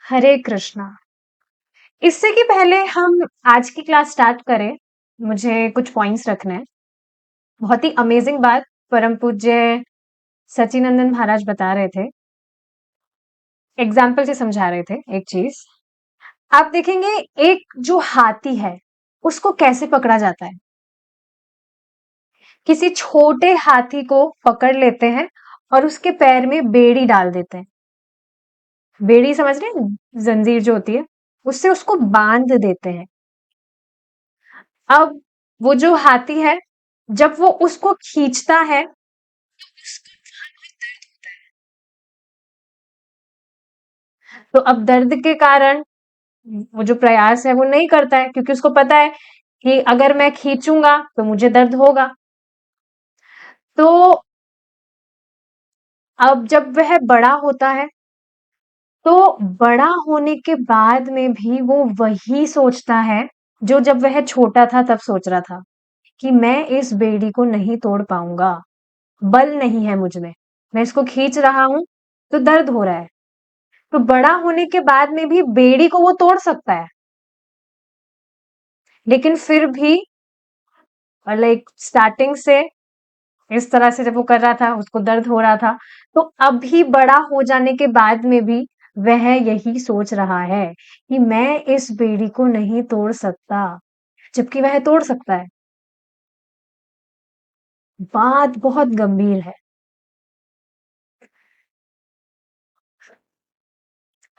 हरे कृष्णा। इससे कि पहले हम आज की क्लास स्टार्ट करें, मुझे कुछ पॉइंट्स रखने हैं। बहुत ही अमेजिंग बात परम पूज्य सच्चिनंदन महाराज बता रहे थे, एग्जाम्पल से समझा रहे थे एक चीज। आप देखेंगे एक जो हाथी है उसको कैसे पकड़ा जाता है। किसी छोटे हाथी को पकड़ लेते हैं और उसके पैर में बेड़ी डाल देते हैं। बेड़ी समझ रहे हैं, जंजीर जो होती है, उससे उसको बांध देते हैं। अब वो जो हाथी है, जब वो उसको खींचता है तो अब दर्द के कारण वो जो प्रयास है वो नहीं करता है, क्योंकि उसको पता है कि अगर मैं खींचूंगा तो मुझे दर्द होगा। तो अब जब वह बड़ा होता है तो बड़ा होने के बाद में भी वो वही सोचता है जो जब वह छोटा था तब सोच रहा था, कि मैं इस बेड़ी को नहीं तोड़ पाऊंगा, बल नहीं है मुझ में, मैं इसको खींच रहा हूं तो दर्द हो रहा है। तो बड़ा होने के बाद में भी बेड़ी को वो तोड़ सकता है, लेकिन फिर भी लाइक स्टार्टिंग से इस तरह से जब वो कर रहा था उसको दर्द हो रहा था। तो अभी बड़ा हो जाने के बाद में भी वह यही सोच रहा है कि मैं इस बेड़ी को नहीं तोड़ सकता, जबकि वह तोड़ सकता है। बात बहुत गंभीर है।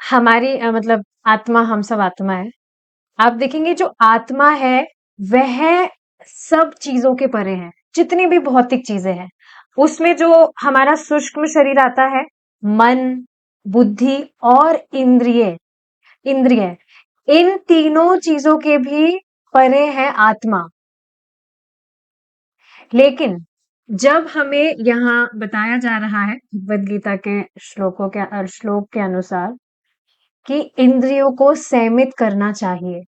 हमारी मतलब आत्मा, हम सब आत्मा है। आप देखेंगे जो आत्मा है वह सब चीजों के परे है, जितनी भी भौतिक चीजें हैं उसमें जो हमारा सूक्ष्म शरीर आता है, मन, बुद्धि और इंद्रिय इंद्रिय इन तीनों चीजों के भी परे है आत्मा। लेकिन जब हमें यहाँ बताया जा रहा है भगवद गीता के श्लोक के अनुसार कि इंद्रियों को संयमित करना चाहिए,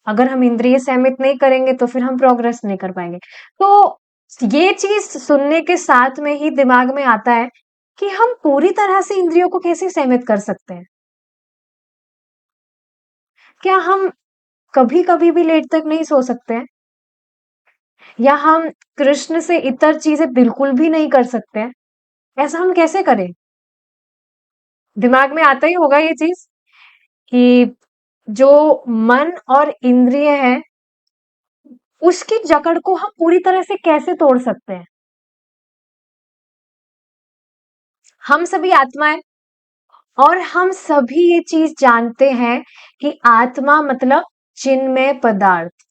अगर हम इंद्रिय संयमित नहीं करेंगे तो फिर हम प्रोग्रेस नहीं कर पाएंगे। तो ये चीज सुनने के साथ में ही दिमाग में आता है कि हम पूरी तरह से इंद्रियों को कैसे संयमित कर सकते हैं। क्या हम कभी कभी भी लेट तक नहीं सो सकते हैं, या हम कृष्ण से इतर चीजें बिल्कुल भी नहीं कर सकते हैं? ऐसा हम कैसे करें? दिमाग में आता ही होगा ये चीज कि जो मन और इंद्रिय है उसकी जकड़ को हम पूरी तरह से कैसे तोड़ सकते हैं। हम सभी आत्माएं, और हम सभी ये चीज जानते हैं कि आत्मा मतलब चिन्मय पदार्थ।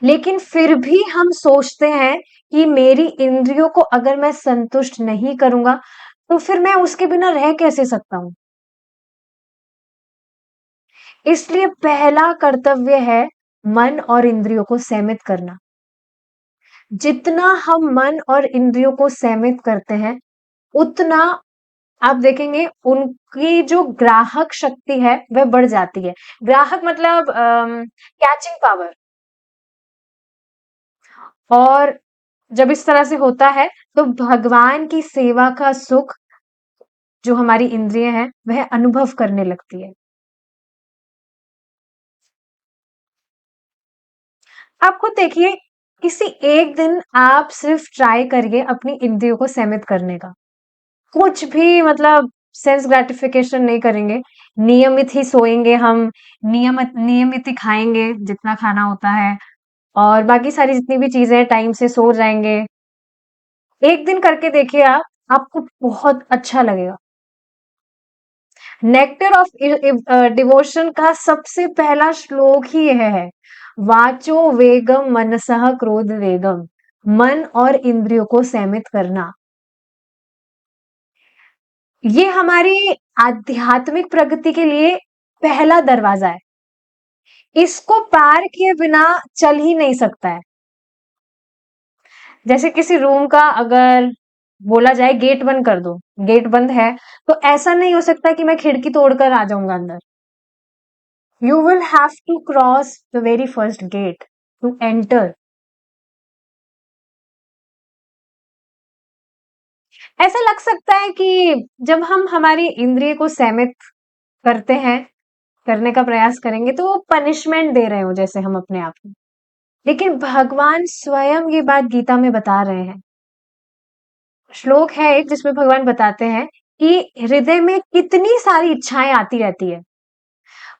लेकिन फिर भी हम सोचते हैं कि मेरी इंद्रियों को अगर मैं संतुष्ट नहीं करूंगा तो फिर मैं उसके बिना रह कैसे सकता हूं। इसलिए पहला कर्तव्य है मन और इंद्रियों को संयमित करना। जितना हम मन और इंद्रियों को संयमित करते हैं उतना आप देखेंगे उनकी जो ग्राहक शक्ति है वह बढ़ जाती है। ग्राहक मतलब कैचिंग पावर। और जब इस तरह से होता है तो भगवान की सेवा का सुख जो हमारी इंद्रिय है वह अनुभव करने लगती है। आप खुद देखिए, किसी एक दिन आप सिर्फ ट्राई करिए अपनी इंद्रियों को सीमित करने का। कुछ भी मतलब सेंस ग्रेटिफिकेशन नहीं करेंगे, नियमित ही सोएंगे हम, नियमित नियमित ही खाएंगे जितना खाना होता है, और बाकी सारी जितनी भी चीजें टाइम से सो जाएंगे। एक दिन करके देखिए आप, आपको बहुत अच्छा लगेगा। नेक्टर ऑफ डिवोशन का सबसे पहला श्लोक ही यह है, वाचो वेगम मनसः क्रोध वेगम, मन और इंद्रियों को संयमित करना। ये हमारी आध्यात्मिक प्रगति के लिए पहला दरवाजा है। इसको पार किए बिना चल ही नहीं सकता है। जैसे किसी रूम का अगर बोला जाए गेट बंद कर दो, गेट बंद है, तो ऐसा नहीं हो सकता कि मैं खिड़की तोड़कर आ जाऊंगा अंदर। You will have to cross the very first gate to enter. ऐसा लग सकता है कि जब हम हमारी इंद्रिय को सीमित करते हैं, करने का प्रयास करेंगे तो वो पनिशमेंट दे रहे हो जैसे हम अपने आप को। लेकिन भगवान स्वयं ये बात गीता में बता रहे हैं। श्लोक है एक जिसमें भगवान बताते हैं कि हृदय में कितनी सारी इच्छाएं आती रहती है,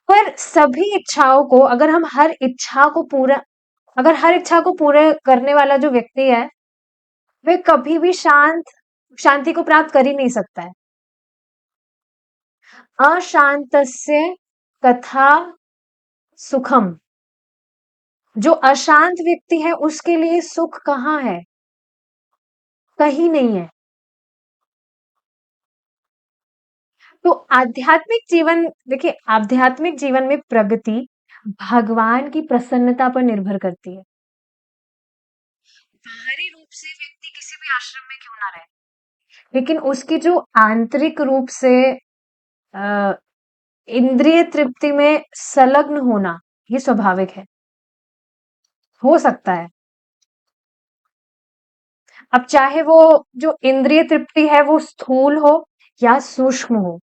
पर सभी इच्छाओं को अगर हर इच्छा को पूरे करने वाला जो व्यक्ति है, वह कभी भी शांति को प्राप्त कर ही नहीं सकता है। अशांतस्य कथा सुखम। जो अशांत व्यक्ति है उसके लिए सुख कहाँ है? कहीं नहीं है। तो आध्यात्मिक जीवन में प्रगति भगवान की प्रसन्नता पर निर्भर करती है। बाहरी रूप से व्यक्ति किसी भी आश्रम में क्यों ना रहे, लेकिन उसकी जो आंतरिक रूप से अ, इंद्रिय तृप्ति में संलग्न होना, ये स्वाभाविक है, हो सकता है। अब चाहे वो जो इंद्रिय तृप्ति है वो स्थूल हो या सूक्ष्म हो,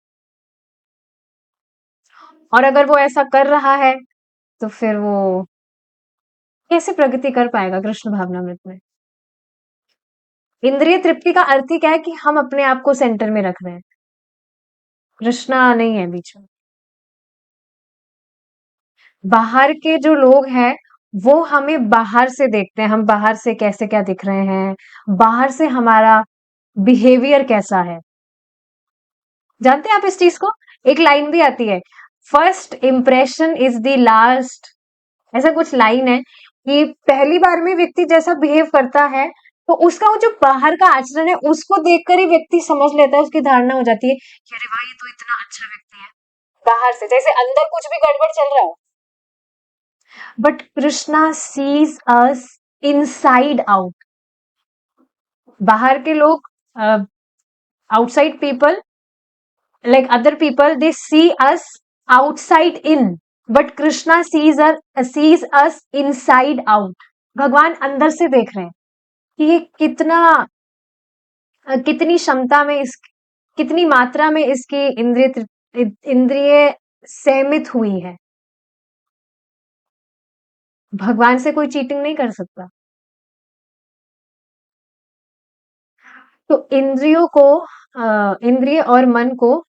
और अगर वो ऐसा कर रहा है तो फिर वो कैसे प्रगति कर पाएगा कृष्ण भावनामृत में? इंद्रिय तृप्ति का अर्थ ही क्या है कि हम अपने आप को सेंटर में रख रहे हैं, कृष्णा नहीं है बीच में। बाहर के जो लोग हैं वो हमें बाहर से देखते हैं, हम बाहर से कैसे क्या दिख रहे हैं, बाहर से हमारा बिहेवियर कैसा है। जानते हैं आप इस चीज को? एक लाइन भी आती है, first impression is the last. ऐसा कुछ लाइन है कि पहली बार में व्यक्ति जैसा बिहेव करता है तो उसका वो जो बाहर का आचरण है उसको देखकर ही व्यक्ति समझ लेता है, उसकी धारणा हो जाती है कि अरे वाह ये तो इतना अच्छा व्यक्ति है। बाहर से जैसे अंदर कुछ भी गड़बड़ चल रहा हो, but Krishna sees us inside out. बाहर के लोग, outside people, like other people, they see us outside in, but Krishna sees us inside out। भगवान अंदर से देख रहे हैं कि ये कितनी क्षमता में कितनी मात्रा में इसकी इंद्रिय सहमित हुई है। भगवान से कोई चीटिंग नहीं कर सकता। तो इंद्रिय और मन को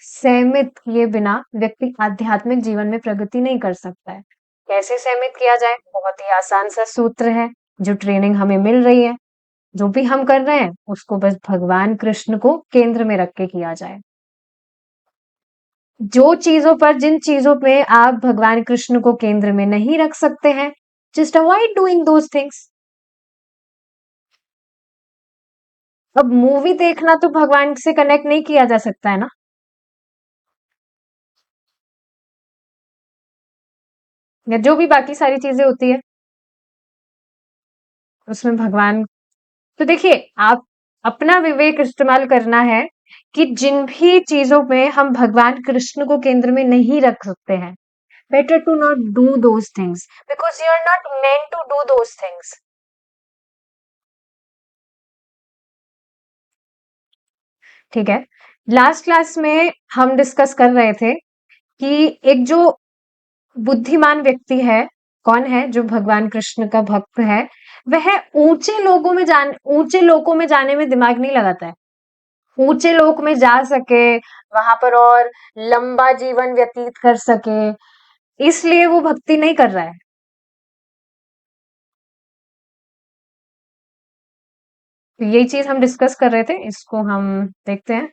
सहमित किए बिना व्यक्ति आध्यात्मिक जीवन में प्रगति नहीं कर सकता है। कैसे सहमित किया जाए? बहुत ही आसान सा सूत्र है, जो ट्रेनिंग हमें मिल रही है, जो भी हम कर रहे हैं उसको बस भगवान कृष्ण को केंद्र में रख के किया जाए। जिन चीजों पे आप भगवान कृष्ण को केंद्र में नहीं रख सकते हैं, just avoid doing those things. अब मूवी देखना तो भगवान से कनेक्ट नहीं किया जा सकता है ना, या जो भी बाकी सारी चीजें होती है उसमें भगवान। तो देखिए, आप अपना विवेक इस्तेमाल करना है कि जिन भी चीजों में हम भगवान कृष्ण को केंद्र में नहीं रख सकते हैं, better to not do those things because you are not meant to do those things. ठीक है, लास्ट क्लास में हम डिस्कस कर रहे थे कि एक जो बुद्धिमान व्यक्ति है, कौन है? जो भगवान कृष्ण का भक्त है, वह ऊंचे लोकों में जाने में दिमाग नहीं लगाता है। ऊंचे लोक में जा सके, वहां पर और लंबा जीवन व्यतीत कर सके, इसलिए वो भक्ति नहीं कर रहा है। तो यही चीज हम डिस्कस कर रहे थे, इसको हम देखते हैं।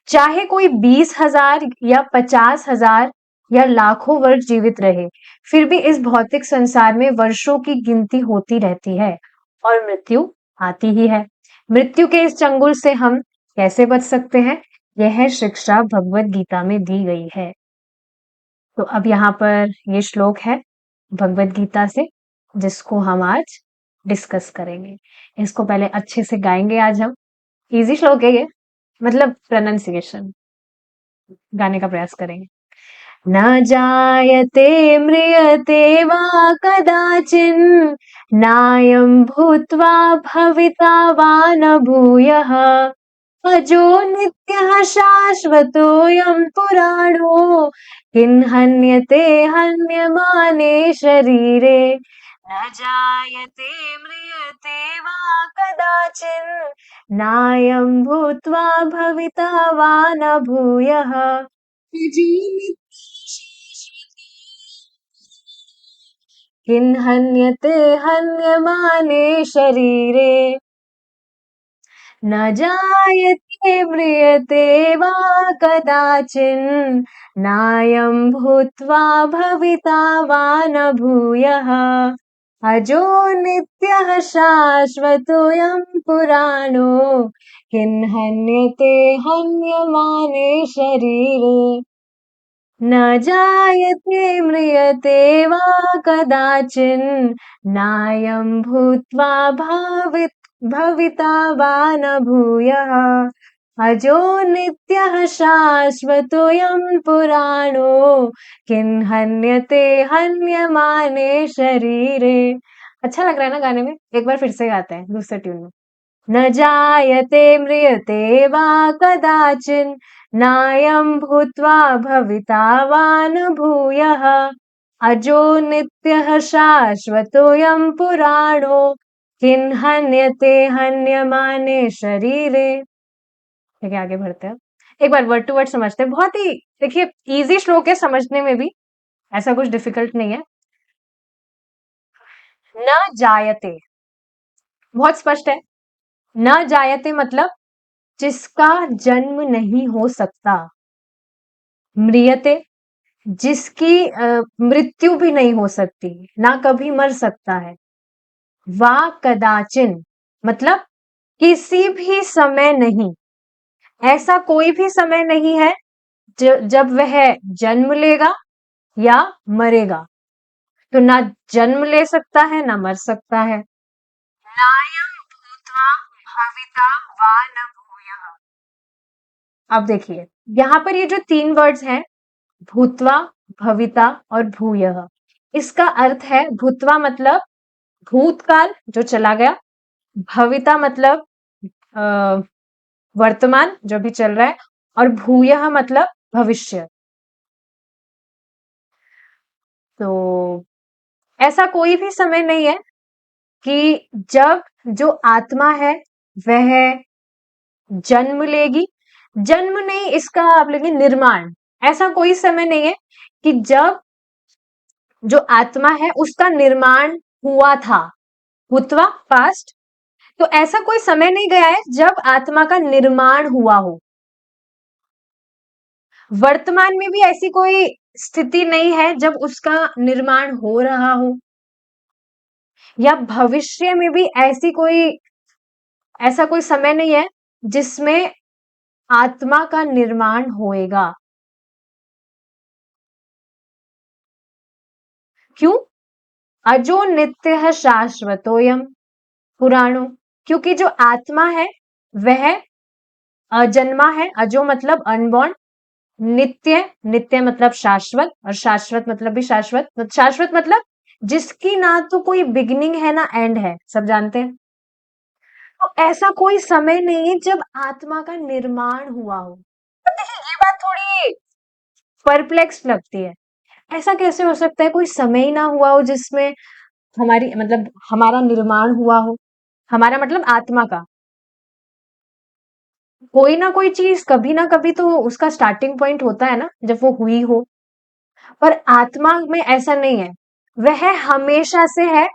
चाहे कोई 20,000 या 50,000 या लाखों वर्ष जीवित रहे, फिर भी इस भौतिक संसार में वर्षों की गिनती होती रहती है और मृत्यु आती ही है। मृत्यु के इस चंगुल से हम कैसे बच सकते हैं? यह शिक्षा भगवत गीता में दी गई है। तो अब यहाँ पर ये श्लोक है भगवत गीता से, जिसको हम आज डिस्कस करेंगे। इसको पहले अच्छे से गाएंगे आज हम। इजी श्लोक है ये, मतलब प्रोनाउंसिएशन गाने का प्रयास करेंगे। न जायते म्रियते वा कदाचिन्, नायं भूत्वा भविता वा न भूयः, अजो नित्यः शाश्वतोऽयं पुराणो किन्हन्यते हन्यमाने शरीरे न जायते म्रियते वा कदाचिन् नायं भूत्वा भविता वा न भूयः अजो किन्हन्यते हन्यमाने शरीरे न जायते म्रियते वा कदाचिन् नायं भूत्वा भविता वा न भूयः अजो नित्यः शाश्वतोऽयं पुराणो किन्हन्यते हन्यमाने शरीरे न जायते म्रियते वा कदाचिन् नायं भूत्वा भविता वा न भूयः अजो नित्यः शाश्वतोऽयं पुराणो किन्हन्यते हन्यमाने शरीरे। अच्छा लग रहा है ना गाने में? एक बार फिर से गाते हैं दूसरे ट्यून में। न जायते म्रियते वा कदाचिन् नायं भूत्वा भविता वा न भूयः अजो नित्यः शाश्वतोऽयं पुराणो किन्हन्यते हन्यमाने शरीरे। ठीक है, आगे बढ़ते हैं। एक बार वर्ड टू वर्ड समझते हैं। बहुत ही देखिए इजी श्लोक है समझने में भी, ऐसा कुछ डिफिकल्ट नहीं है। न जायते बहुत स्पष्ट है। न जायते मतलब जिसका जन्म नहीं हो सकता। म्रियते जिसकी मृत्यु भी नहीं हो सकती, ना कभी मर सकता है। वा कदाचिन मतलब किसी भी समय नहीं, ऐसा कोई भी समय नहीं है जब वह जन्म लेगा या मरेगा। तो ना जन्म ले सकता है ना मर सकता है। नायं भूत्वा भविता वा न भूयः। अब देखिए यहाँ पर ये जो 3 वर्ड्स हैं भूत्वा, भविता और भूयः, इसका अर्थ है भूत्वा मतलब भूतकाल जो चला गया, भविता मतलब वर्तमान जो भी चल रहा है, और भूयः मतलब भविष्य। तो ऐसा कोई भी समय नहीं है कि जब जो आत्मा है वह जन्म लेगी। जन्म नहीं, इसका आप लेंगे निर्माण। ऐसा कोई समय नहीं है कि जब जो आत्मा है उसका निर्माण हुआ था। भूतवा पास्ट, तो ऐसा कोई समय नहीं गया है जब आत्मा का निर्माण हुआ हो। वर्तमान में भी ऐसी कोई स्थिति नहीं है जब उसका निर्माण हो रहा हो, या भविष्य में भी ऐसा कोई समय नहीं है जिसमें आत्मा का निर्माण होएगा। क्यों? अजो नित्य शाश्वतोयम पुराणो, क्योंकि जो आत्मा है वह अजन्मा है। अजो मतलब अनबॉर्न, नित्य, नित्य मतलब शाश्वत, और शाश्वत मतलब भी शाश्वत। शाश्वत मतलब जिसकी ना तो कोई बिगिनिंग है ना एंड है, सब जानते हैं। तो ऐसा कोई समय नहीं है जब आत्मा का निर्माण हुआ हो। तो देखिए ये बात थोड़ी परप्लेक्स लगती है। ऐसा कैसे हो सकता है कोई समय ही ना हुआ हो जिसमें हमारी मतलब हमारा निर्माण हुआ हो। हमारा मतलब आत्मा का। कोई ना कोई चीज कभी ना कभी तो उसका स्टार्टिंग पॉइंट होता है ना, जब वो हुई हो। पर आत्मा में ऐसा नहीं है, वह हमेशा से है,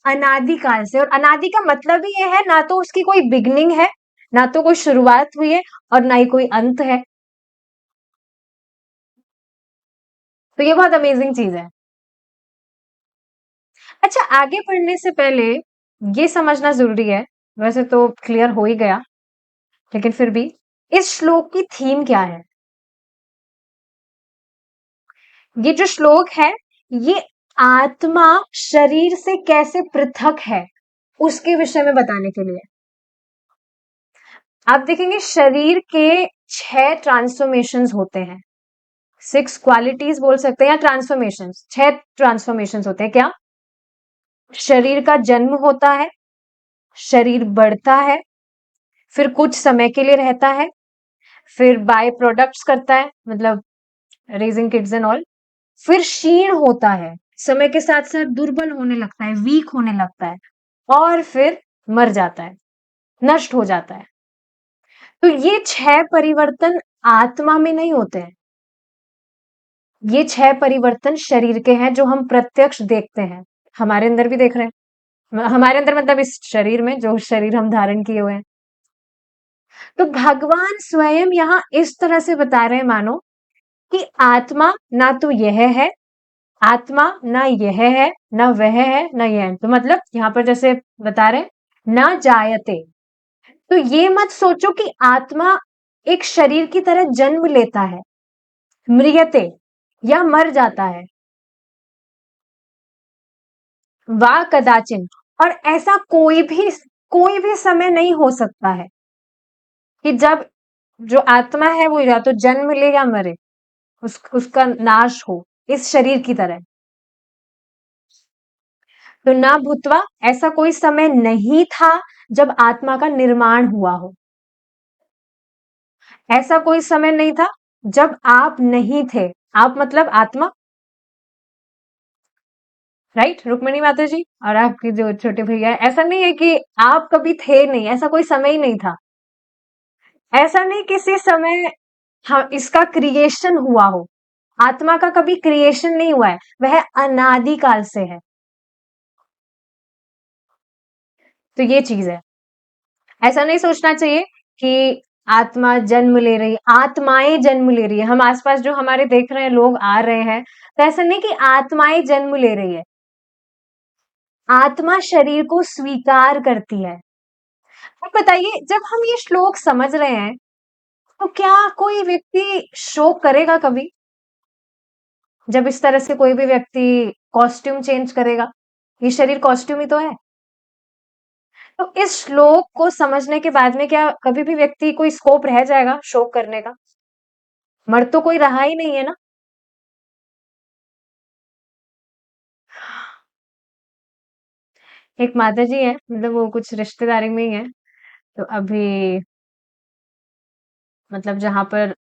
अनादिकाल से। और अनादि का मतलब ही ये है, ना तो उसकी कोई बिगनिंग है, ना तो कोई शुरुआत हुई है, और ना ही कोई अंत है। तो ये बहुत अमेजिंग चीज है। अच्छा, आगे बढ़ने से पहले ये समझना जरूरी है, वैसे तो क्लियर हो ही गया, लेकिन फिर भी इस श्लोक की थीम क्या है। ये जो श्लोक है ये आत्मा शरीर से कैसे पृथक है उसके विषय में बताने के लिए। आप देखेंगे शरीर के 6 ट्रांसफॉर्मेशंस होते हैं। 6 क्वालिटीज बोल सकते हैं, या ट्रांसफॉर्मेशंस, 6 ट्रांसफॉर्मेशंस होते हैं। क्या? शरीर का जन्म होता है, शरीर बढ़ता है, फिर कुछ समय के लिए रहता है, फिर बाय प्रोडक्ट्स करता है, मतलब रेजिंग किड्स एंड ऑल, फिर क्षीण होता है, समय के साथ साथ दुर्बल होने लगता है, वीक होने लगता है, और फिर मर जाता है, नष्ट हो जाता है। तो ये 6 परिवर्तन आत्मा में नहीं होते हैं। ये 6 परिवर्तन शरीर के हैं जो हम प्रत्यक्ष देखते हैं, हमारे अंदर भी देख रहे हैं। हमारे अंदर मतलब इस शरीर में, जो शरीर हम धारण किए हुए हैं। तो भगवान स्वयं यहाँ इस तरह से बता रहे हैं मानो कि आत्मा ना तो यह है, आत्मा ना यह है, ना वह है, ना यह है। तो मतलब यहाँ पर जैसे बता रहे हैं, ना जायते। तो ये मत सोचो कि आत्मा एक शरीर की तरह जन्म लेता है, म्रियते, या मर जाता है, वा कदाचिन। और ऐसा कोई भी समय नहीं हो सकता है कि जब जो आत्मा है वो या तो जन्म ले या मरे, उसका नाश हो इस शरीर की तरह। तो ना भूतवा, ऐसा कोई समय नहीं था जब आत्मा का निर्माण हुआ हो। ऐसा कोई समय नहीं था जब आप नहीं थे। आप मतलब आत्मा, राइट रुक्मिणी माता जी, और आपकी जो छोटे भैया है। ऐसा नहीं है कि आप कभी थे नहीं, ऐसा कोई समय ही नहीं था। ऐसा नहीं किसी समय हाँ इसका क्रिएशन हुआ हो। आत्मा का कभी क्रिएशन नहीं हुआ है, वह अनादि काल से है। तो ये चीज है। ऐसा नहीं सोचना चाहिए कि आत्मा जन्म ले रही, आत्माएं जन्म ले रही है। हम आसपास जो हमारे देख रहे हैं, लोग आ रहे हैं, तो ऐसा नहीं कि आत्माएं जन्म ले रही है। आत्मा शरीर को स्वीकार करती है। अब बताइए, जब हम ये श्लोक समझ रहे हैं, तो क्या कोई व्यक्ति शोक करेगा कभी? जब इस तरह से कोई भी व्यक्ति कॉस्ट्यूम चेंज करेगा, ये शरीर कॉस्ट्यूम ही तो है। तो इस श्लोक को समझने के बाद में क्या कभी भी व्यक्ति कोई स्कोप रह जाएगा शोक करने का? मर तो कोई रहा ही नहीं है ना। एक माता जी है, मतलब वो कुछ रिश्तेदारी में ही है। तो अभी मतलब जहां पर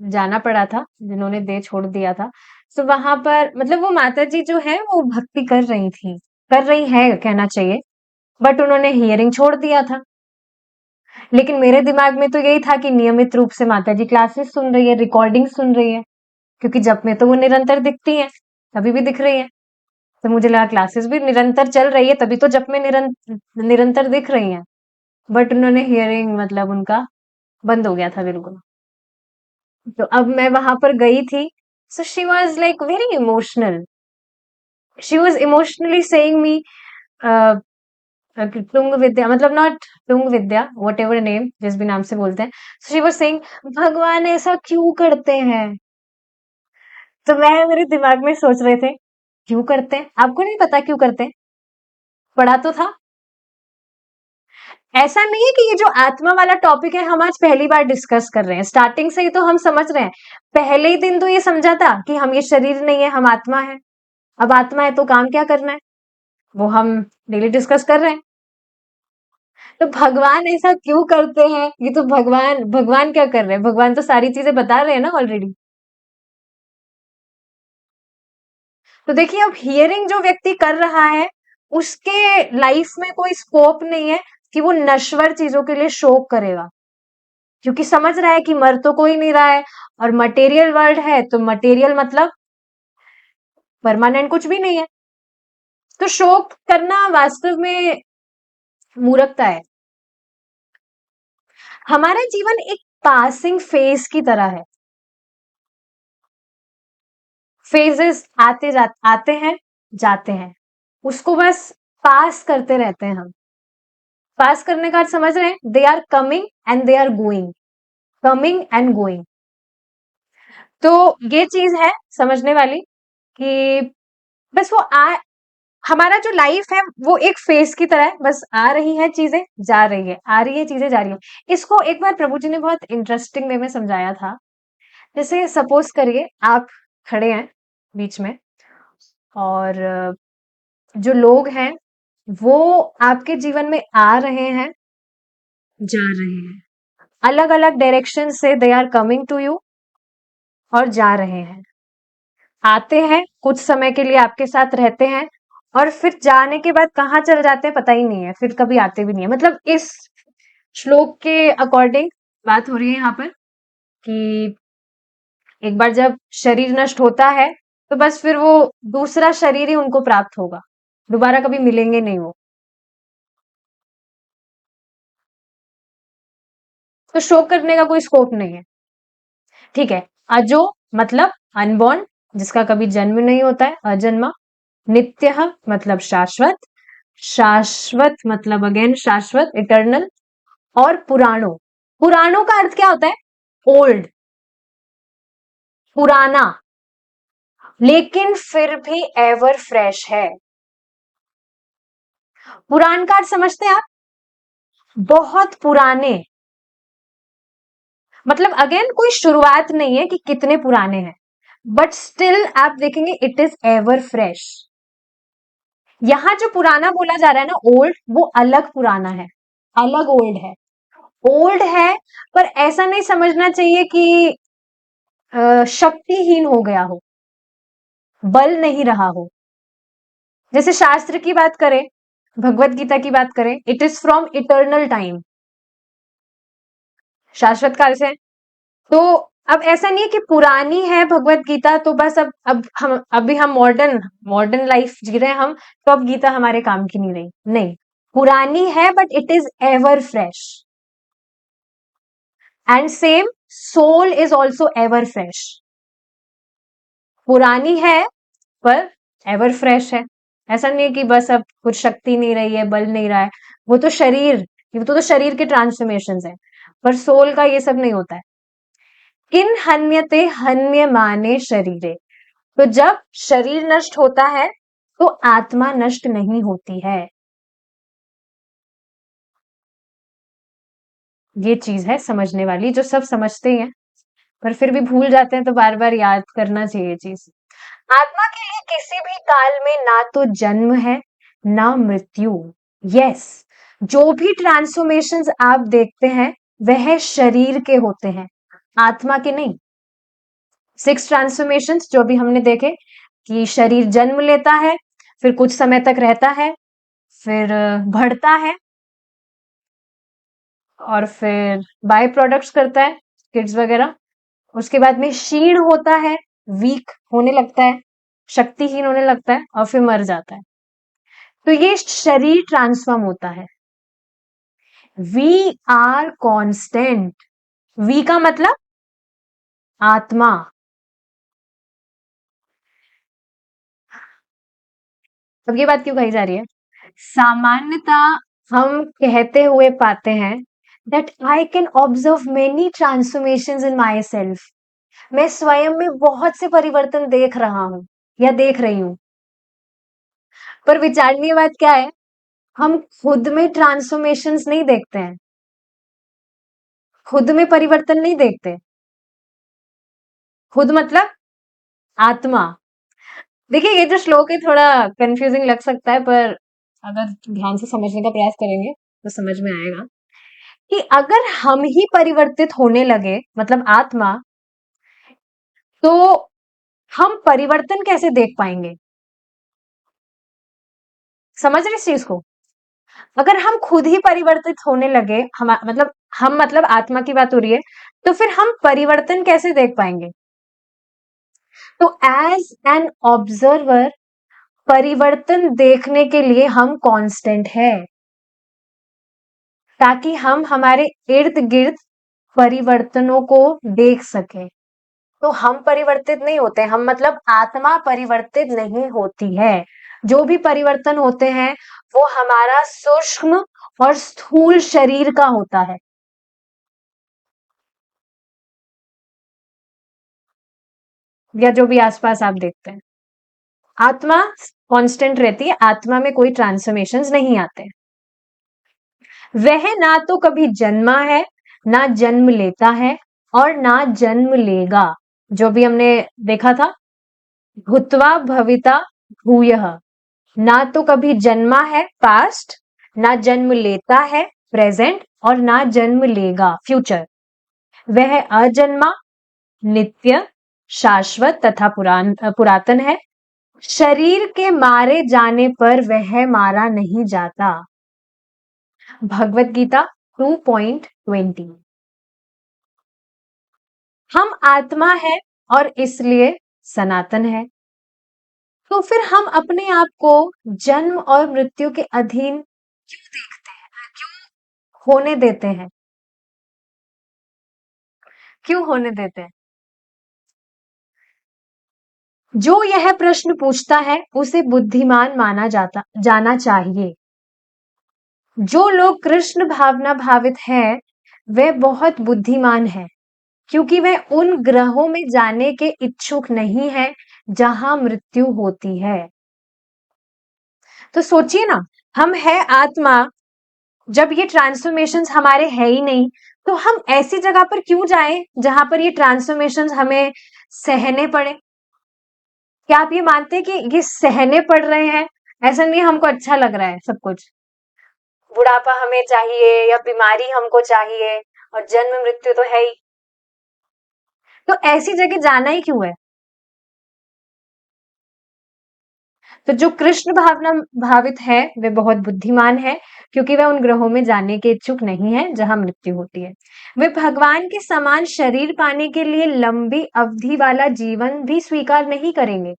जाना पड़ा था, जिन्होंने देह छोड़ दिया था, तो वहां पर मतलब वो माता जी जो है वो भक्ति कर रही थी, कर रही है कहना चाहिए, बट उन्होंने हियरिंग छोड़ दिया था। लेकिन मेरे दिमाग में तो यही था कि नियमित रूप से माता जी क्लासेस सुन रही है, रिकॉर्डिंग सुन रही है, क्योंकि जब में तो वो निरंतर दिखती है, अभी भी दिख रही है। तो मुझे लगा क्लासेस भी निरंतर चल रही है, तभी तो जब में निरंतर दिख रही है। बट उन्होंने हियरिंग मतलब उनका बंद हो गया था बिल्कुल। तो अब मैं वहां पर गई थी, so she was like very emotional. She was emotionally saying me Tung Vidya, मतलब not Tung Vidya, whatever name, जिस भी नाम से बोलते हैं। शी वाज सेइंग भगवान ऐसा क्यों करते हैं। तो मैं मेरे दिमाग में सोच रहे थे, क्यों करते हैं? आपको नहीं पता क्यों करते हैं? पढ़ा तो था। ऐसा नहीं है कि ये जो आत्मा वाला टॉपिक है हम आज पहली बार डिस्कस कर रहे हैं, स्टार्टिंग से ही तो हम समझ रहे हैं। पहले ही दिन तो ये समझा था कि हम ये शरीर नहीं है, हम आत्मा है। अब आत्मा है तो काम क्या करना है, वो हम डेली डिस्कस कर रहे हैं। तो भगवान ऐसा क्यों करते हैं, ये तो भगवान भगवान क्या कर रहे हैं, भगवान तो सारी चीजें बता रहे हैं ना ऑलरेडी। तो देखिए, अब हियरिंग जो व्यक्ति कर रहा है, उसके लाइफ में कोई स्कोप नहीं है कि वो नश्वर चीजों के लिए शोक करेगा, क्योंकि समझ रहा है कि मर तो कोई नहीं रहा है, और मटेरियल वर्ल्ड है तो मटेरियल मतलब परमानेंट कुछ भी नहीं है। तो शोक करना वास्तव में मूर्खता है। हमारा जीवन एक पासिंग फेज की तरह है। फेजेस आते हैं, जाते हैं, उसको बस पास करते रहते हैं हम। पास करने का अर्थ समझ रहे हैं, they are coming and they are going, coming and going. तो ये चीज है समझने वाली कि बस वो आ हमारा जो लाइफ है वो एक फेस की तरह है, बस आ रही है चीजें, जा रही है, आ रही है चीजें, जा रही है। इसको एक बार प्रभु जी ने बहुत इंटरेस्टिंग वे में समझाया था। जैसे सपोज करिए आप खड़े हैं बीच में, और जो लोग हैं वो आपके जीवन में आ रहे हैं, जा रहे हैं, अलग अलग डायरेक्शन से they are coming to you और जा रहे हैं। आते हैं, कुछ समय के लिए आपके साथ रहते हैं और फिर जाने के बाद कहाँ चल जाते हैं पता ही नहीं है, फिर कभी आते भी नहीं है। मतलब इस श्लोक के अकॉर्डिंग बात हो रही है यहाँ पर कि एक बार जब शरीर नष्ट होता है तो बस फिर वो दूसरा शरीर ही उनको प्राप्त होगा, दोबारा कभी मिलेंगे नहीं वो। तो शोक करने का कोई स्कोप नहीं है। ठीक है। अजो मतलब अनबॉर्न, जिसका कभी जन्म नहीं होता है, अजन्मा। नित्यः मतलब शाश्वत, शाश्वत मतलब अगेन शाश्वत, इटर्नल। और पुराणो, पुराणों का अर्थ क्या होता है? ओल्ड, पुराना, लेकिन फिर भी एवर फ्रेश है। पुराण का अर्थ समझते हैं आप? बहुत पुराने, मतलब अगेन कोई शुरुआत नहीं है कि कितने पुराने हैं, बट स्टिल आप देखेंगे इट इज एवर फ्रेश। यहां जो पुराना बोला जा रहा है ना, ओल्ड, वो अलग पुराना है, अलग ओल्ड है। ओल्ड है, पर ऐसा नहीं समझना चाहिए कि शक्तिहीन हो गया हो, बल नहीं रहा हो। जैसे शास्त्र की बात करें, भगवत गीता की बात करें, it is from eternal time, शाश्वत काल से। तो अब ऐसा नहीं है कि पुरानी है भगवत गीता तो बस अब हम अभी हम मॉडर्न मॉडर्न लाइफ जी रहे हैं हम, तो अब गीता हमारे काम की नहीं रही, नहीं। पुरानी है but it is ever fresh. And same soul is also ever fresh. पुरानी है पर एवर फ्रेश है। ऐसा नहीं है कि बस अब कुछ शक्ति नहीं रही है, बल नहीं रहा है। वो तो शरीर, ये तो शरीर के ट्रांसफॉर्मेशन है, पर सोल का ये सब नहीं होता है। किन हन्यते हन्यमाने शरीरे, तो जब शरीर नष्ट होता है तो आत्मा नष्ट नहीं होती है। ये चीज है समझने वाली, जो सब समझते ही हैं पर फिर भी भूल जाते हैं, तो बार बार याद करना चाहिए चीज। आत्मा के लिए किसी भी काल में ना तो जन्म है ना मृत्यु। यस, जो भी ट्रांसफॉर्मेशंस आप देखते हैं वह शरीर के होते हैं, आत्मा के नहीं। 6 ट्रांसफॉर्मेशंस जो भी हमने देखे कि शरीर जन्म लेता है, फिर कुछ समय तक रहता है, फिर बढ़ता है, और फिर बाय प्रोडक्ट्स करता है, किड्स वगैरह। उसके बाद में क्षीण होता है, वीक होने लगता है, शक्तिहीन होने लगता है, और फिर मर जाता है। तो ये शरीर ट्रांसफॉर्म होता है। वी आर कांस्टेंट, वी का मतलब आत्मा। अब ये बात क्यों कही जा रही है? सामान्यता हम कहते हुए पाते हैं that I can observe many transformations in myself. मैं स्वयं में बहुत से परिवर्तन देख रहा हूं या देख रही हूं। पर विचारणीय बात क्या है? हम खुद में ट्रांसफॉर्मेशंस नहीं देखते हैं, खुद में परिवर्तन नहीं देखते। खुद मतलब आत्मा। देखिए ये जो श्लोक है थोड़ा कंफ्यूजिंग लग सकता है, पर अगर ध्यान से समझने का प्रयास करेंगे तो समझ में आएगा कि अगर हम ही परिवर्तित होने लगे, मतलब आत्मा, तो हम परिवर्तन कैसे देख पाएंगे? समझ रहे इस चीज को? अगर हम खुद ही परिवर्तित होने लगे, हम मतलब आत्मा की बात हो रही है, तो फिर हम परिवर्तन कैसे देख पाएंगे? तो एज एन ऑब्जर्वर परिवर्तन देखने के लिए हम कांस्टेंट है, ताकि हम हमारे इर्द गिर्द परिवर्तनों को देख सके। तो हम परिवर्तित नहीं होते, हम मतलब आत्मा परिवर्तित नहीं होती है। जो भी परिवर्तन होते हैं वो हमारा सूक्ष्म और स्थूल शरीर का होता है। या जो भी आसपास आप देखते हैं, आत्मा कांस्टेंट रहती है, आत्मा में कोई ट्रांसफॉर्मेशंस नहीं आते। वह ना तो कभी जन्मा है, ना जन्म लेता है, और ना जन्म लेगा। जो भी हमने देखा था, भूत्वा भविता भूयः, ना तो कभी जन्मा है पास्ट, ना जन्म लेता है, प्रेजेंट और ना जन्म लेगा, फ्यूचर। वह अजन्मा, नित्य, शाश्वत तथा पुरातन है। शरीर के मारे जाने पर वह मारा नहीं जाता। भगवत गीता 2.20। हम आत्मा है और इसलिए सनातन है। तो फिर हम अपने आप को जन्म और मृत्यु के अधीन क्यों देखते हैं, क्यों होने देते हैं, क्यों होने देते हैं? जो यह प्रश्न पूछता है उसे बुद्धिमान माना जाना चाहिए। जो लोग कृष्ण भावना भावित हैं, वे बहुत बुद्धिमान हैं, क्योंकि वे उन ग्रहों में जाने के इच्छुक नहीं है जहां मृत्यु होती है। तो सोचिए ना, हम है आत्मा, जब ये ट्रांसफॉर्मेशंस हमारे है ही नहीं, तो हम ऐसी जगह पर क्यों जाएं जहां पर ये ट्रांसफॉर्मेशंस हमें सहने पड़े? क्या आप ये मानते हैं कि ये सहने पड़ रहे हैं? ऐसा नहीं, हमको अच्छा लग रहा है सब कुछ, बुढ़ापा हमें चाहिए या बीमारी हमको चाहिए, और जन्म मृत्यु तो है ही, तो ऐसी जगह जाना ही क्यों है? तो जो कृष्ण भावना भावित है वे बहुत बुद्धिमान है, क्योंकि वे उन ग्रहों में जाने के इच्छुक नहीं है जहां मृत्यु होती है। वे भगवान के समान शरीर पाने के लिए लंबी अवधि वाला जीवन भी स्वीकार नहीं करेंगे।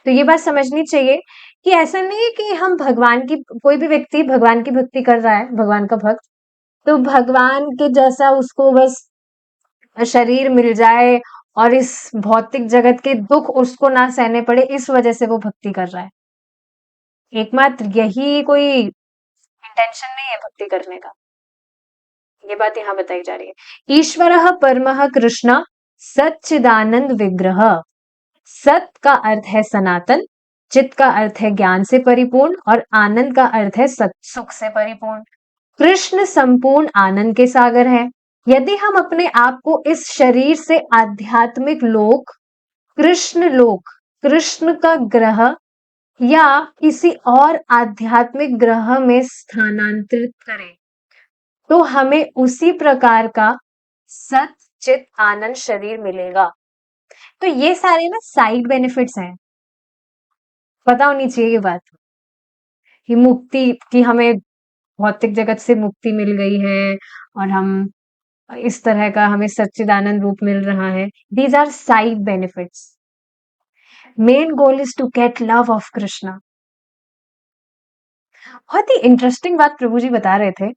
तो ये बात समझनी चाहिए कि ऐसा नहीं है कि हम भगवान की, कोई भी व्यक्ति भगवान की भक्ति कर रहा है, भगवान का भक्त, तो भगवान के जैसा उसको बस शरीर मिल जाए और इस भौतिक जगत के दुख उसको ना सहने पड़े, इस वजह से वो भक्ति कर रहा है। एकमात्र यही कोई इंटेंशन नहीं है भक्ति करने का। ये बात यहाँ बताई जा रही है। ईश्वरः परमः कृष्ण सच्चिदानंद विग्रह। सत का अर्थ है सनातन, चित का अर्थ है ज्ञान से परिपूर्ण, और आनंद का अर्थ है सुख से परिपूर्ण। कृष्ण संपूर्ण आनंद के सागर है। यदि हम अपने आप को इस शरीर से आध्यात्मिक लोक, कृष्ण लोक, कृष्ण का ग्रह या किसी और आध्यात्मिक ग्रह में स्थानांतरित करें, तो हमें उसी प्रकार का सत चित आनंद शरीर मिलेगा। तो ये सारे ना साइड बेनिफिट्स हैं, पता होनी चाहिए ये बात कि मुक्ति की, हमें भौतिक जगत से मुक्ति मिल गई है और हम इस तरह का, हमें सच्चिदानंद रूप मिल रहा है। These are side benefits. Main goal is to get love of Krishna. बहुत ही इंटरेस्टिंग बात प्रभु जी बता रहे थे।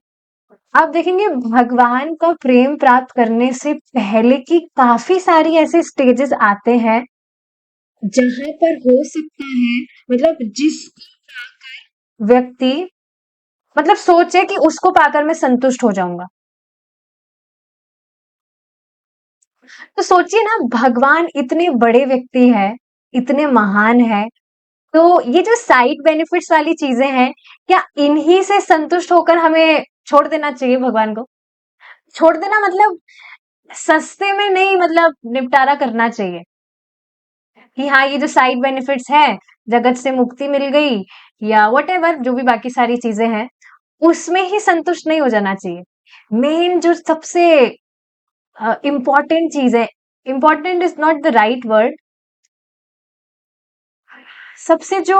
आप देखेंगे भगवान का प्रेम प्राप्त करने से पहले की काफी सारी ऐसे स्टेजेस आते हैं जहां पर हो सकता है, मतलब जिस व्यक्ति मतलब सोचे कि उसको पाकर मैं संतुष्ट हो जाऊंगा, तो सोचिए ना, भगवान इतने बड़े व्यक्ति है, इतने महान है, तो ये जो साइड बेनिफिट्स वाली चीजें हैं, क्या इन्हीं से संतुष्ट होकर हमें छोड़ देना चाहिए भगवान को? छोड़ देना मतलब सस्ते में नहीं, मतलब निपटारा करना चाहिए कि हाँ, ये जो साइड बेनिफिट्स है, जगत से मुक्ति मिल गई या वट जो भी बाकी सारी चीजें हैं, उसमें ही संतुष्ट नहीं हो जाना चाहिए। मेन जो सबसे इम्पोर्टेंट चीज है, important is not the right word, सबसे जो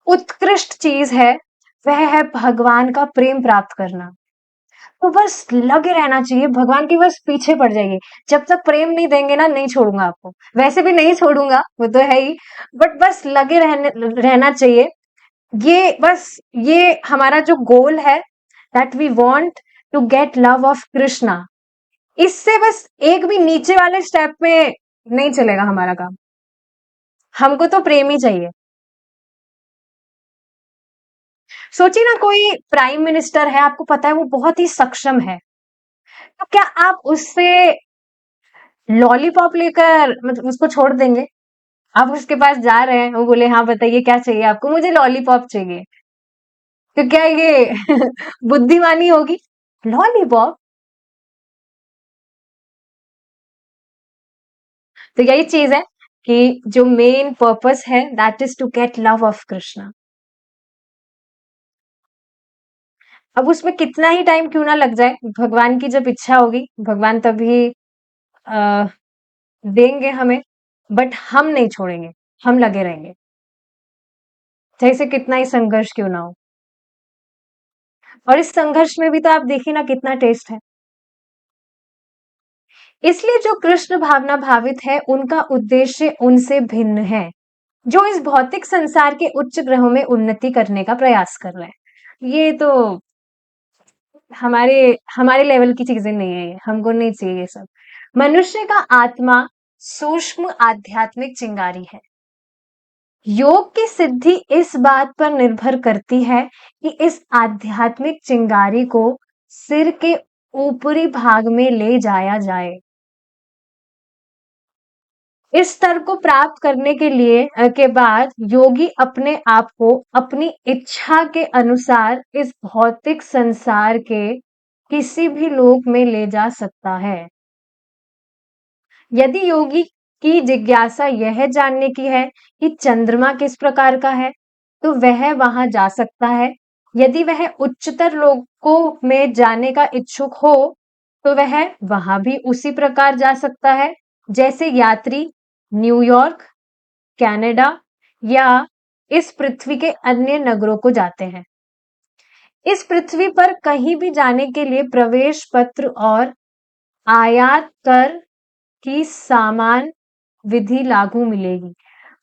उत्कृष्ट चीज है वह है भगवान का प्रेम प्राप्त करना। तो बस लगे रहना चाहिए, भगवान के बस पीछे पड़ जाइए। जब तक प्रेम नहीं देंगे ना, नहीं छोड़ूंगा आपको, वैसे भी नहीं छोड़ूंगा, वो तो है ही, बट बस लगे रहना चाहिए। ये बस, ये हमारा जो गोल है, that we want to get love of Krishna, इससे बस एक भी नीचे वाले स्टेप में नहीं चलेगा हमारा काम। हमको तो प्रेम ही चाहिए। सोचिए ना, कोई प्राइम मिनिस्टर है, आपको पता है वो बहुत ही सक्षम है, तो क्या आप उससे लॉलीपॉप लेकर मतलब उसको छोड़ देंगे? आप उसके पास जा रहे हैं, वो बोले हाँ बताइए क्या चाहिए आपको, मुझे लॉलीपॉप चाहिए, तो क्या ये बुद्धिमानी होगी? लॉलीपॉप? तो यही चीज है कि जो मेन पर्पस है, that is to get love of Krishna. अब उसमें कितना ही टाइम क्यों ना लग जाए, भगवान की जब इच्छा होगी, भगवान तभी अ, देंगे हमें, बट हम नहीं छोड़ेंगे, हम लगे रहेंगे, चाहे से कितना ही संघर्ष क्यों ना हो। और इस संघर्ष में भी तो आप देखिए ना कितना टेस्ट है। इसलिए जो कृष्ण भावना भावित है, उनका उद्देश्य उनसे भिन्न है, जो इस भौतिक संसार के उच्च ग्रहों में उन्नति करने का प्रयास कर रहे हैं। ये तो हमारे हमारे लेवल की चीजें नहीं है, ये हमको नहीं चाहिए ये सब। मनुष्य का आत्मा सूक्ष्म आध्यात्मिक चिंगारी है। योग की सिद्धि इस बात पर निर्भर करती है कि इस आध्यात्मिक चिंगारी को सिर के ऊपरी भाग में ले जाया जाए। इस स्तर को प्राप्त करने के लिए के बाद योगी अपने आप को अपनी इच्छा के अनुसार इस भौतिक संसार के किसी भी लोक में ले जा सकता है। यदि योगी की जिज्ञासा यह जानने की है कि चंद्रमा किस प्रकार का है, तो वह वहां जा सकता है। यदि वह उच्चतर लोकों में जाने का इच्छुक हो, तो वह वहां भी उसी प्रकार जा सकता है, जैसे यात्री न्यूयॉर्क, कनाडा या इस पृथ्वी के अन्य नगरों को जाते हैं। इस पृथ्वी पर कहीं भी जाने के लिए प्रवेश पत्र और आयात कर की सामान विधि लागू मिलेगी।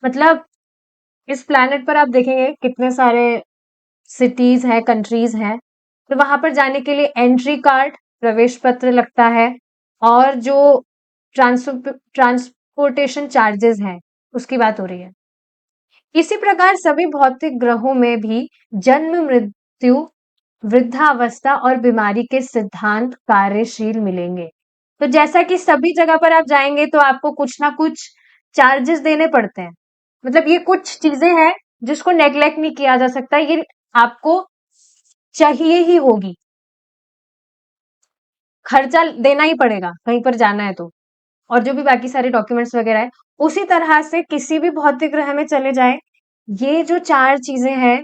मतलब इस प्लैनेट पर आप देखेंगे कितने सारे सिटीज हैं, कंट्रीज हैं, तो वहां पर जाने के लिए एंट्री कार्ड, प्रवेश पत्र लगता है, और जो ट्रांसपोर्टेशन चार्जेस हैं उसकी बात हो रही है। इसी प्रकार सभी भौतिक ग्रहों में भी जन्म, मृत्यु, वृद्धावस्था और बीमारी के सिद्धांत कार्यशील मिलेंगे। तो जैसा कि सभी जगह पर आप जाएंगे तो आपको कुछ ना कुछ चार्जेस देने पड़ते हैं। मतलब ये कुछ चीजें हैं जिसको नेग्लेक्ट नहीं किया जा सकता, ये आपको चाहिए ही होगी, खर्चा देना ही पड़ेगा कहीं पर जाना है तो। और जो भी बाकी सारे डॉक्यूमेंट्स वगैरह है, उसी तरह से किसी भी भौतिक ग्रह में चले जाए, ये जो चार चीजें हैं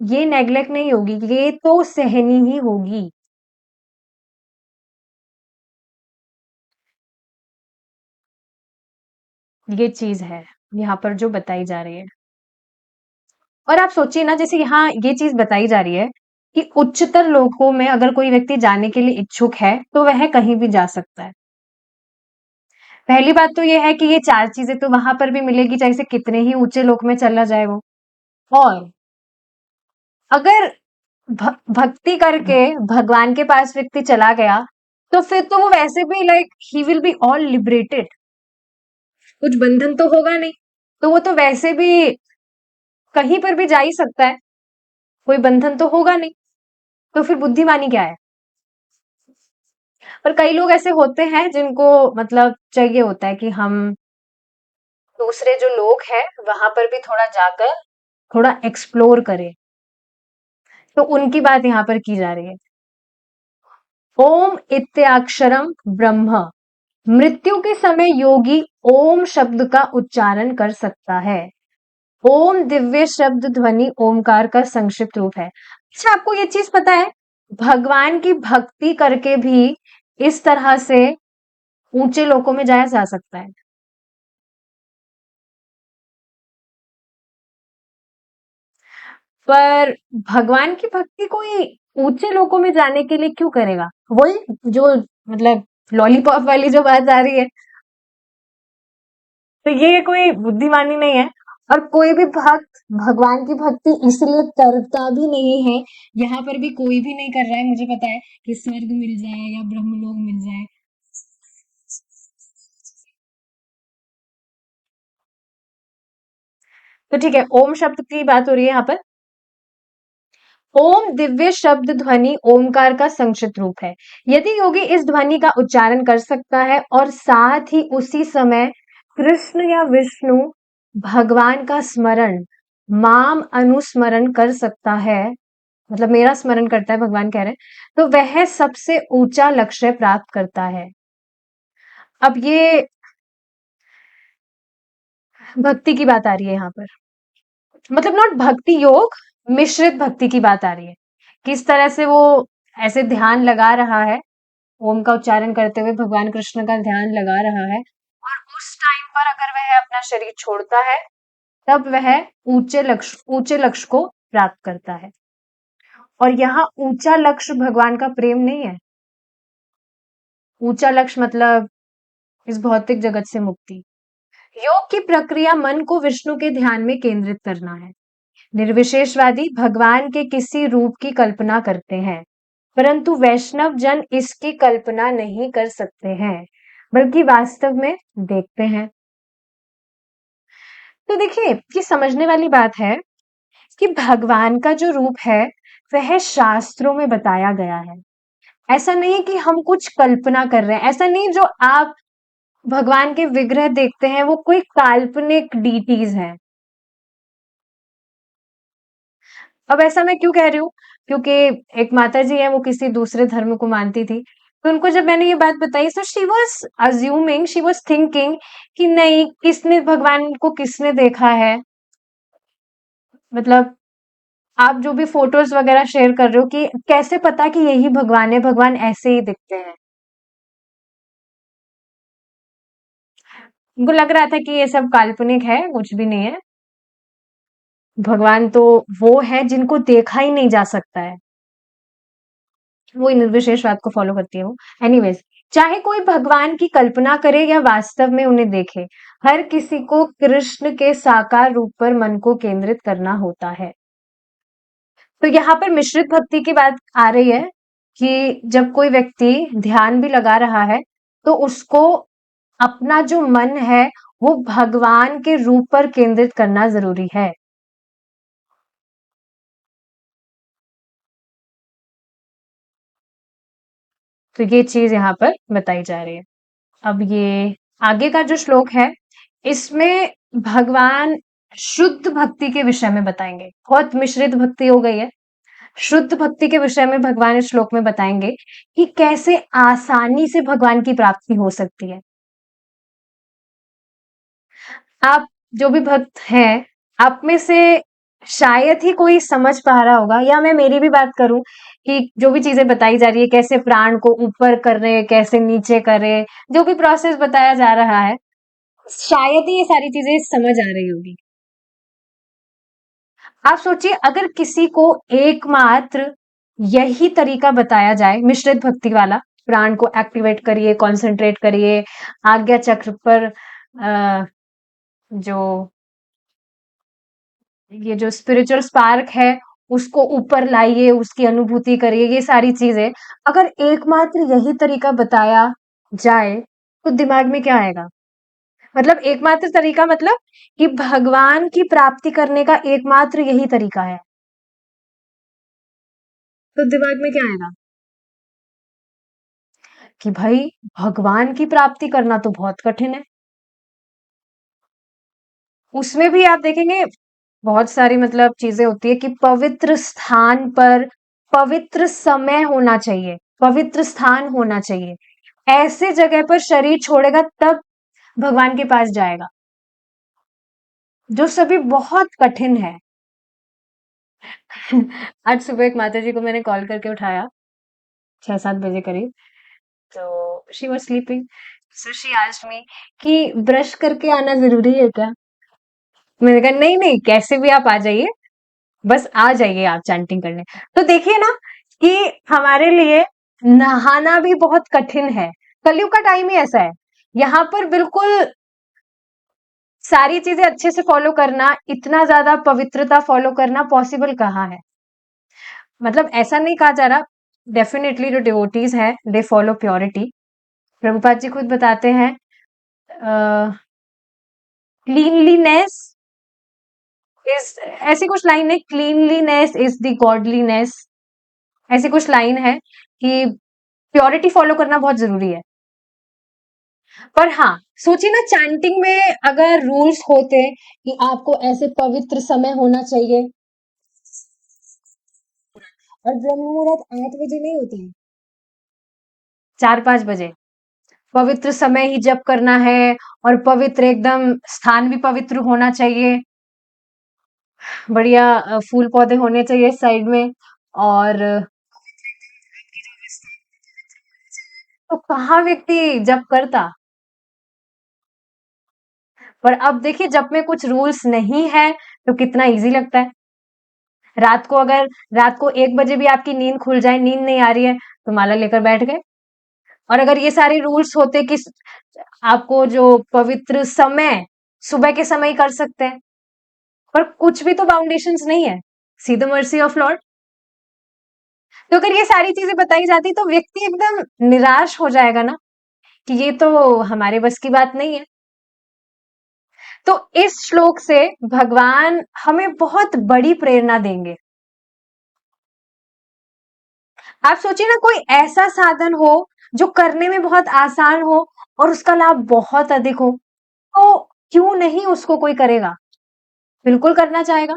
ये नेग्लेक्ट नहीं होगी, ये तो सहनी ही होगी। ये चीज है यहाँ पर जो बताई जा रही है। और आप सोचिए ना, जैसे यहाँ ये चीज बताई जा रही है कि उच्चतर लोकों में अगर कोई व्यक्ति जाने के लिए इच्छुक है तो वह कहीं भी जा सकता है। पहली बात तो ये है कि ये चार चीजें तो वहां पर भी मिलेगी, चाहे से कितने ही ऊंचे लोक में चला जाए वो। और अगर भक्ति करके भगवान के पास व्यक्ति चला गया, तो फिर तो वो वैसे भी like he will be all liberated, कुछ बंधन तो होगा नहीं, तो वो तो वैसे भी कहीं पर भी जा ही सकता है, कोई बंधन तो होगा नहीं, तो फिर बुद्धिमानी क्या है। पर कई लोग ऐसे होते हैं जिनको मतलब चाहिए होता है कि हम दूसरे जो लोग हैं वहां पर भी थोड़ा जाकर थोड़ा एक्सप्लोर करें, तो उनकी बात यहाँ पर की जा रही है। ओम इत्याक्षरम ब्रह्म, मृत्यु के समय योगी ओम शब्द का उच्चारण कर सकता है। ओम दिव्य शब्द ध्वनि ओमकार का संक्षिप्त रूप है। अच्छा, आपको ये चीज पता है, भगवान की भक्ति करके भी इस तरह से ऊंचे लोकों में जाया जा सकता है। पर भगवान की भक्ति कोई ऊंचे लोकों में जाने के लिए क्यों करेगा? वही जो मतलब लॉलीपॉप वाली जो बात आ रही है, तो ये कोई बुद्धिमानी नहीं है। और कोई भी भक्त भगवान की भक्ति इसलिए करता भी नहीं है, यहाँ पर भी कोई भी नहीं कर रहा है, मुझे पता है, कि स्वर्ग मिल जाए या ब्रह्मलोक मिल जाए। तो ठीक है, ओम शब्द की बात हो रही है यहाँ पर। ओम दिव्य शब्द ध्वनि ओमकार का संक्षिप्त रूप है। यदि योगी इस ध्वनि का उच्चारण कर सकता है और साथ ही उसी समय कृष्ण या विष्णु भगवान का स्मरण, माम अनुस्मरण कर सकता है, मतलब मेरा स्मरण करता है भगवान कह रहे हैं, तो वह सबसे ऊंचा लक्ष्य प्राप्त करता है। अब ये भक्ति की बात आ रही है यहाँ पर, मतलब नॉट भक्ति योग, मिश्रित भक्ति की बात आ रही है किस तरह से वो ऐसे ध्यान लगा रहा है, ओम का उच्चारण करते हुए भगवान कृष्ण का ध्यान लगा रहा है, और उस टाइम पर अगर वह अपना शरीर छोड़ता है, तब वह ऊंचे लक्ष्य को प्राप्त करता है। और यहाँ ऊंचा लक्ष्य भगवान का प्रेम नहीं है। ऊंचा लक्ष्य मतलब इस भौतिक जगत से मुक्ति। योग की प्रक्रिया मन को विष्णु के ध्यान में केंद्रित करना है। निर्विशेषवादी भगवान के किसी रूप की कल्पना करते हैं, परंतु वैष्णव जन इसकी कल्पना नहीं कर सकते हैं, बल्कि वास्तव में देखते हैं। तो देखिए, ये समझने वाली बात है कि भगवान का जो रूप है, वह शास्त्रों में बताया गया है। ऐसा नहीं कि हम कुछ कल्पना कर रहे हैं। ऐसा नहीं जो आप भगवान के विग्रह देखते हैं वो कोई काल्पनिक डीटीज हैं। अब ऐसा मैं क्यों कह रही हूँ? क्योंकि एक माता जी है, वो किसी दूसरे धर्म को मानती थी, तो उनको जब मैंने ये बात बताई, तो she was assuming, she was thinking कि नहीं, किसने भगवान को किसने देखा है। मतलब आप जो भी फोटोज वगैरह शेयर कर रहे हो, कि कैसे पता कि यही भगवान है, भगवान ऐसे ही दिखते हैं। उनको लग रहा था कि ये सब काल्पनिक है, कुछ भी नहीं है। भगवान तो वो है जिनको देखा ही नहीं जा सकता है। वो निर्विशेषवाद को फॉलो करती है वो। एनीवेज, चाहे कोई भगवान की कल्पना करे या वास्तव में उन्हें देखे, हर किसी को कृष्ण के साकार रूप पर मन को केंद्रित करना होता है। तो यहाँ पर मिश्रित भक्ति की बात आ रही है कि जब कोई व्यक्ति ध्यान भी लगा रहा है, तो उसको अपना जो मन है वो भगवान के रूप पर केंद्रित करना जरूरी है। तो ये चीज यहाँ पर बताई जा रही है। अब ये आगे का जो श्लोक है, इसमें भगवान शुद्ध भक्ति के विषय में बताएंगे। बहुत मिश्रित भक्ति हो गई है। शुद्ध भक्ति के विषय में भगवान इस श्लोक में बताएंगे कि कैसे आसानी से भगवान की प्राप्ति हो सकती है। आप जो भी भक्त हैं, आप में से शायद ही कोई समझ पा रहा होगा, या मैं मेरी भी बात करूं कि जो भी चीजें बताई जा रही है, कैसे प्राण को ऊपर कर रहे, कैसे नीचे करे, जो भी प्रोसेस बताया जा रहा है, शायद ही ये सारी चीजें समझ आ रही होगी। आप सोचिए, अगर किसी को एकमात्र यही तरीका बताया जाए, मिश्रित भक्ति वाला, प्राण को एक्टिवेट करिए, कंसंट्रेट करिए, आज्ञा चक्र पर जो ये जो स्पिरिचुअल स्पार्क है उसको ऊपर लाइए, उसकी अनुभूति करिए, ये सारी चीजें अगर एकमात्र यही तरीका बताया जाए, तो दिमाग में क्या आएगा? मतलब एकमात्र तरीका मतलब कि भगवान की प्राप्ति करने का एकमात्र यही तरीका है, तो दिमाग में क्या आएगा? कि भाई, भगवान की प्राप्ति करना तो बहुत कठिन है। उसमें भी आप देखेंगे बहुत सारी मतलब चीजें होती है कि पवित्र स्थान पर पवित्र समय होना चाहिए, पवित्र स्थान होना चाहिए। ऐसे जगह पर शरीर छोड़ेगा तब भगवान के पास जाएगा, जो सभी बहुत कठिन है। आज सुबह एक माता जी को मैंने कॉल करके उठाया, 6-7 बजे करीब। तो she was sleeping, so she asked me कि ब्रश करके आना जरूरी है क्या? मैंने कहा नहीं नहीं, कैसे भी आप आ जाइए, बस आ जाइए आप चैंटिंग करने। तो देखिए ना कि हमारे लिए नहाना भी बहुत कठिन है। कलयुग का टाइम ही ऐसा है। यहाँ पर बिल्कुल सारी चीजें अच्छे से फॉलो करना, इतना ज्यादा पवित्रता फॉलो करना पॉसिबल कहाँ है? मतलब ऐसा नहीं कहा जा रहा, डेफिनेटली जो डिवोटीज है they follow purity. Prabhupada ji खुद बताते हैं, क्लीनलीनेस इज, ऐसी कुछ लाइन है, क्लीनलीनेस इज द गॉडलीनेस, ऐसी कुछ लाइन है कि प्योरिटी फॉलो करना बहुत जरूरी है। पर हाँ, सोचिए ना, चैंटिंग में अगर रूल्स होते कि आपको ऐसे पवित्र समय होना चाहिए, और ब्रह्म मुहूर्त 8 बजे नहीं होती है, 4-5 बजे, पवित्र समय ही जप करना है, और पवित्र एकदम स्थान भी पवित्र होना चाहिए, बढ़िया फूल पौधे होने चाहिए साइड में, और तो कहाँ व्यक्ति जप करता। पर अब देखिए जप में कुछ रूल्स नहीं है तो कितना इजी लगता है। रात को 1 बजे भी आपकी नींद खुल जाए, नींद नहीं आ रही है तो माला लेकर बैठ गए। और अगर ये सारे रूल्स होते कि आपको जो पवित्र समय सुबह के समय ही कर सकते हैं, पर कुछ भी तो बाउंडेशंस नहीं है। See the mercy of Lord. तो अगर ये सारी चीजें बताई जाती तो व्यक्ति एकदम निराश हो जाएगा ना, कि ये तो हमारे बस की बात नहीं है। तो इस श्लोक से भगवान हमें बहुत बड़ी प्रेरणा देंगे। आप सोचिए ना, कोई ऐसा साधन हो जो करने में बहुत आसान हो और उसका लाभ बहुत अधिक हो, तो क्यों नहीं उसको कोई करेगा? बिल्कुल करना चाहेगा।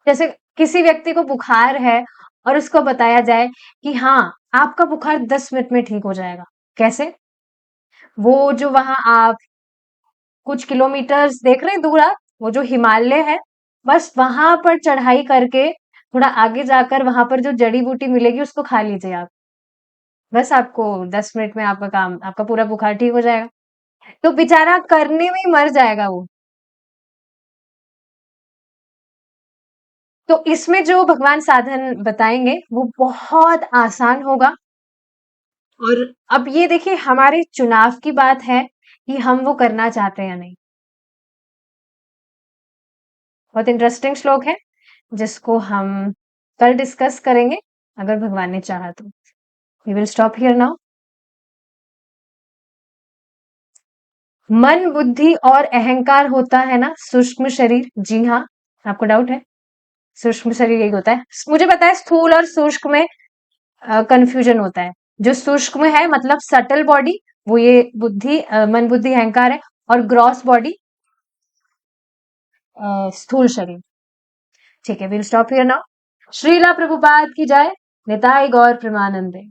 जैसे किसी व्यक्ति को बुखार है और उसको बताया जाए कि हाँ, आपका बुखार 10 मिनट में ठीक हो जाएगा। कैसे? वो जो वहां आप कुछ किलोमीटर्स देख रहे हैं दूर आप, वो जो हिमालय है, बस वहां पर चढ़ाई करके थोड़ा आगे जाकर वहां पर जो जड़ी बूटी मिलेगी उसको खा लीजिए आप। बस आपको 10 मिनट में आपका काम, आपका पूरा बुखार ठीक हो जाएगा। तो बेचारा करने में ही मर जाएगा वो। तो इसमें जो भगवान साधन बताएंगे वो बहुत आसान होगा। और अब ये देखिए हमारे चुनाव की बात है कि हम वो करना चाहते हैं या नहीं। बहुत इंटरेस्टिंग श्लोक है जिसको हम कल डिस्कस करेंगे अगर भगवान ने चाहा तो। We will stop here now. मन बुद्धि और अहंकार होता है ना सूक्ष्म शरीर। जी हाँ, आपको डाउट है? सूक्ष्म शरीर यही होता है। मुझे पता है स्थूल और सूक्ष्म में कंफ्यूजन होता है। जो सूक्ष्म है मतलब सटल बॉडी, वो ये बुद्धि, मन बुद्धि अहंकार है। और ग्रॉस बॉडी स्थूल शरीर। ठीक है, will stop here now. Srila Prabhupada की जय। निताई गौर प्रेमानंदे।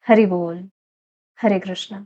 हरि बोल। हरे कृष्णा।